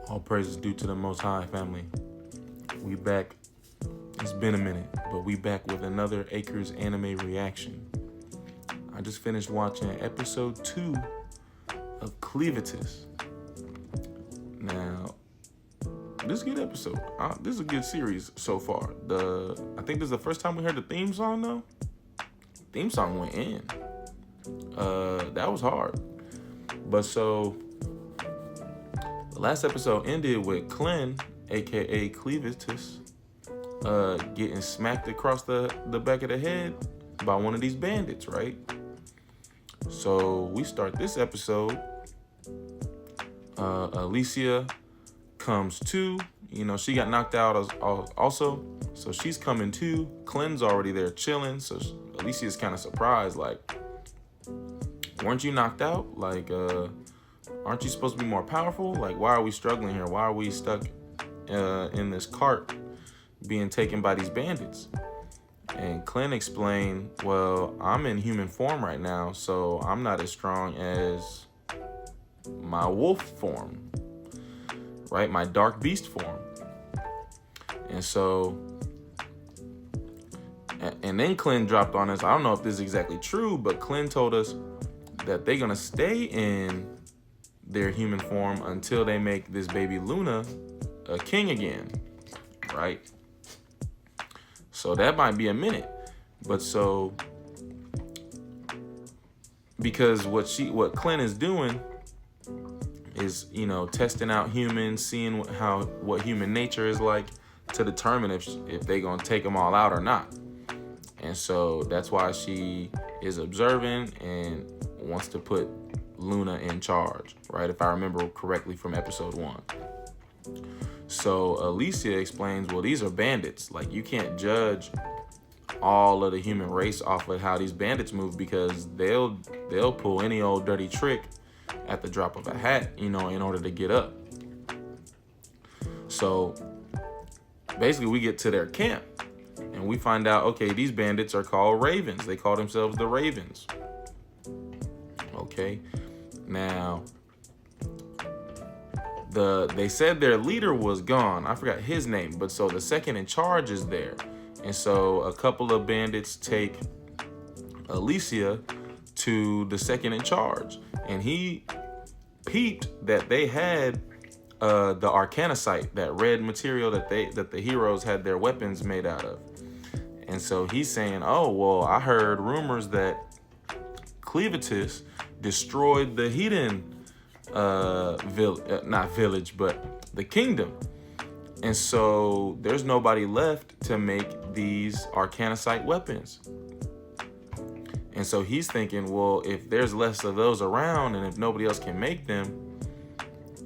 All praises due to the Most High, family. We back. It's been a minute, but we back with another Acres anime reaction. I just finished watching episode 2 of Clevatess. Now, this is a good episode. This is a good series so far. I think this is the first time we heard the theme song, though. Theme song went in. That was hard. But so, the last episode ended with Clem, aka Clevatess, getting smacked across the back of the head by one of these bandits, right? So we start this episode. Alicia comes to. She got knocked out also. So she's coming to. Clem's already there chilling. So Alicia's kind of surprised, like, weren't you knocked out? Like, aren't you supposed to be more powerful? Like, why are we struggling here? Why are we stuck in this cart being taken by these bandits? And Clint explained, well, I'm in human form right now, so I'm not as strong as my wolf form, right? My dark beast form. And then Clint dropped on us. I don't know if this is exactly true, but Clint told us that they're going to stay in their human form until they make this baby Luna a king again, right? So that might be a minute. But so, because what Clint is doing is, testing out humans, seeing what human nature is like to determine if they gonna take them all out or not. And so that's why she is observing and wants to put Luna in charge, right? If I remember correctly from episode 1. So Alicia explains, well, these are bandits. Like, you can't judge all of the human race off of how these bandits move, because they'll pull any old dirty trick at the drop of a hat, in order to get up. So basically we get to their camp and we find out, okay, these bandits are called Ravens. They call themselves the Ravens. Okay. Now, they said their leader was gone. I forgot his name, but so the second in charge is there. And so a couple of bandits take Alicia to the second in charge. And he peeped that they had the arcanocite, that red material that the heroes had their weapons made out of. And so he's saying, oh, well, I heard rumors that Clevatess destroyed the Hedon not village, but the kingdom. And so there's nobody left to make these arcanocite weapons. And so he's thinking, well, if there's less of those around and if nobody else can make them,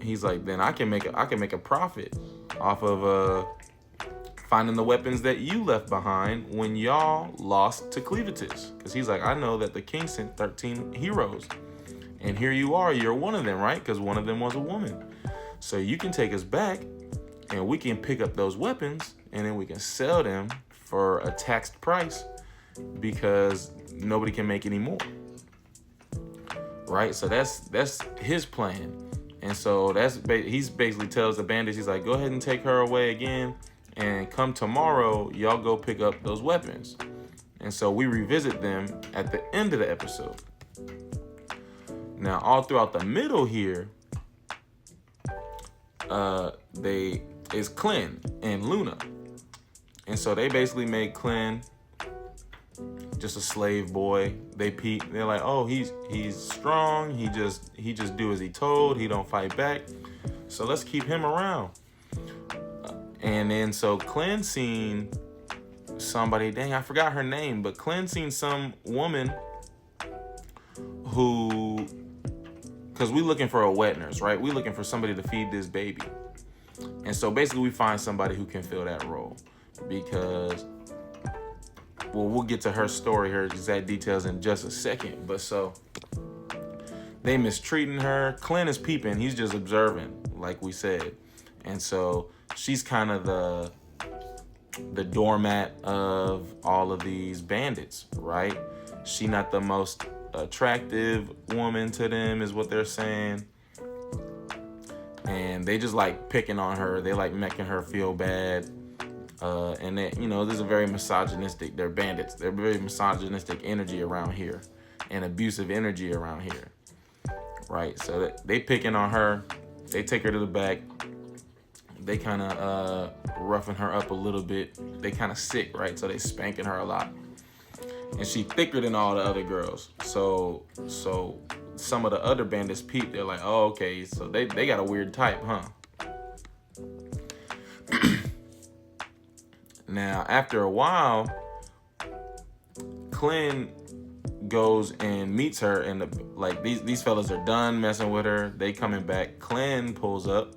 he's like, then I can make a profit off of finding the weapons that you left behind when y'all lost to Clevatess. Because he's like, I know that the king sent 13 heroes. And here you are, you're one of them, right? Because one of them was a woman. So you can take us back and we can pick up those weapons and then we can sell them for a taxed price because nobody can make any more. Right? So that's his plan. And so he's basically tells the bandits, he's like, go ahead and take her away again, and come tomorrow, y'all go pick up those weapons. And so we revisit them at the end of the episode. Now, all throughout the middle here, is Clem and Luna. And so they basically made Clem just a slave boy. They're like, oh, he's strong. He just do as he told. He don't fight back. So let's keep him around. And then so Clem seen somebody, dang, I forgot her name, but Clem seen some woman who, because we looking for a wet nurse, right? We looking for somebody to feed this baby. And so basically we find somebody who can fill that role, because, well, we'll get to her story, her exact details in just a second. But so they mistreating her. Clint is peeping. He's just observing, like we said. And so she's kind of the doormat of all of these bandits, right? She not the most attractive woman to them, is what they're saying. and they just like picking on her. They like making her feel bad. And they, there's a very misogynistic, they're bandits. They're very misogynistic energy around here and abusive energy around here. Right? So they picking on her. They take her to the back. They kind of roughing her up a little bit. They kind of sick, right? So they spanking her a lot. And she thicker than all the other girls. So some of the other bandits peep. They're like, oh, okay. So they got a weird type, huh? Now, after a while, Clint goes and meets her, and these fellas are done messing with her. They coming back. Clint pulls up,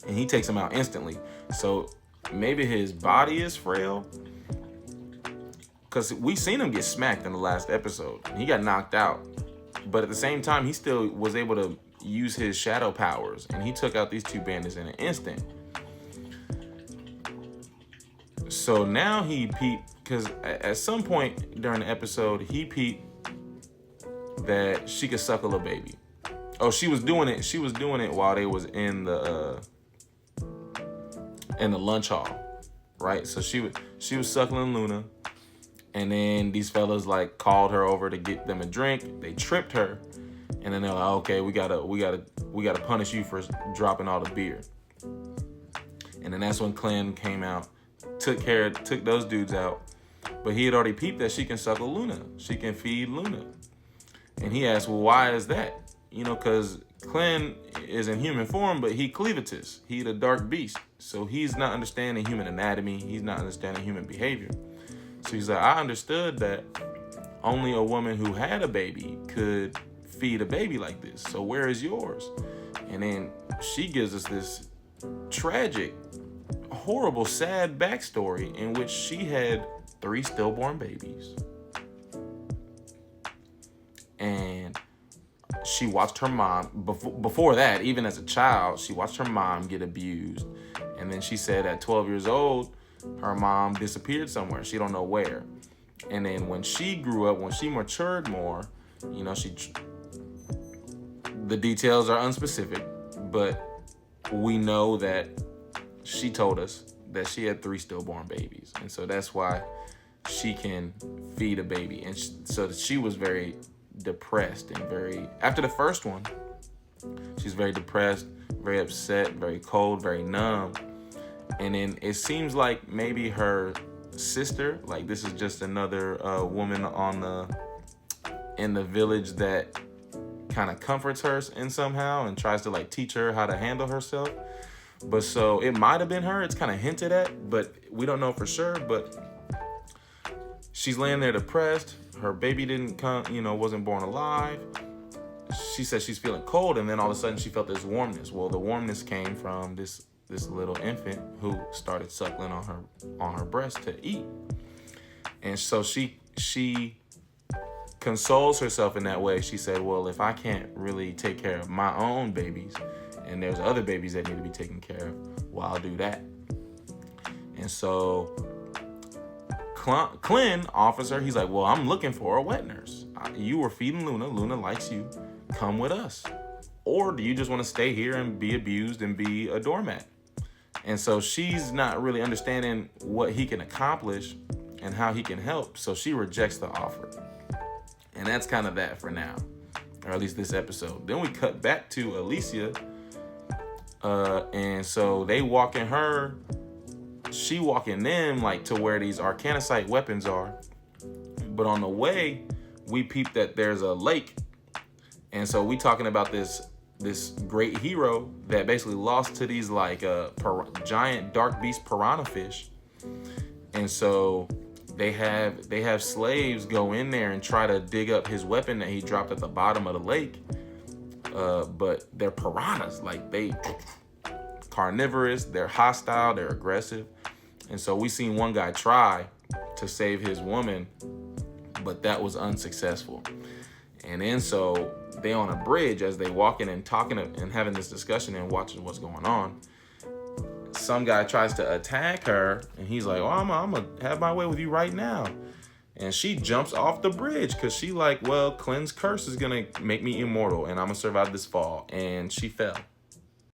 and he takes him out instantly. So maybe his body is frail, because we seen him get smacked in the last episode. He got knocked out, but at the same time, he still was able to use his shadow powers, and he took out these two bandits in an instant. So now he peeped, because at some point during the episode, he peeped that she could suckle a baby. Oh, she was doing it. She was doing it while they was in the lunch hall, right? So she was suckling Luna, and then these fellas like called her over to get them a drink. They tripped her, and then they're like, okay, we gotta punish you for dropping all the beer. And then that's when Clint came out. Took those dudes out, but he had already peeped that she can suckle Luna. She can feed Luna. And he asked, well, why is that? Because Clint is in human form, but he Clevatess. He the dark beast. So he's not understanding human anatomy. He's not understanding human behavior. So he's like, I understood that only a woman who had a baby could feed a baby like this. So where is yours? And then she gives us this tragic, horrible, sad backstory in which she had 3 stillborn babies. And she watched her mom, before that, even as a child, she watched her mom get abused. And then she said at 12 years old, her mom disappeared somewhere. She don't know where. And then when she grew up, when she matured more, the details are unspecific, but we know that she told us that she had 3 stillborn babies. And so that's why she can feed a baby. And so she was very depressed and after the first one, she's very depressed, very upset, very cold, very numb. And then it seems like maybe her sister, like this is just another woman in the village that kind of comforts her in somehow and tries to like teach her how to handle herself. But so it might have been her. It's kind of hinted at, but we don't know for sure. But she's laying there depressed. Her baby didn't come, wasn't born alive. She said she's feeling cold, and then all of a sudden she felt this warmness. Well, the warmness came from this little infant who started suckling on her breast to eat. And so she consoles herself in that way. She said, well, if I can't really take care of my own babies, and there's other babies that need to be taken care of, well, I'll do that. And so Clint offers her, he's like, well, I'm looking for a wet nurse. You were feeding Luna. Luna likes you. Come with us. Or do you just want to stay here and be abused and be a doormat? And so she's not really understanding what he can accomplish and how he can help. So she rejects the offer. And that's kind of that for now, or at least this episode. Then we cut back to Alicia. And so they walking her, she walking them like to where these arcanocite weapons are. But on the way, we peep that there's a lake. And so we talking about this great hero that basically lost to these like giant dark beast piranha fish. And so they have slaves go in there and try to dig up his weapon that he dropped at the bottom of the lake. But they're piranhas, like they carnivorous, they're hostile, they're aggressive. And so we seen one guy try to save his woman, but that was unsuccessful. And then so they on a bridge as they walking and talking and having this discussion and watching what's going on. Some guy tries to attack her, and he's like, oh, I'm gonna have my way with you right now. And she jumps off the bridge because she like, well, Clint's curse is gonna make me immortal and I'm gonna survive this fall. And she fell.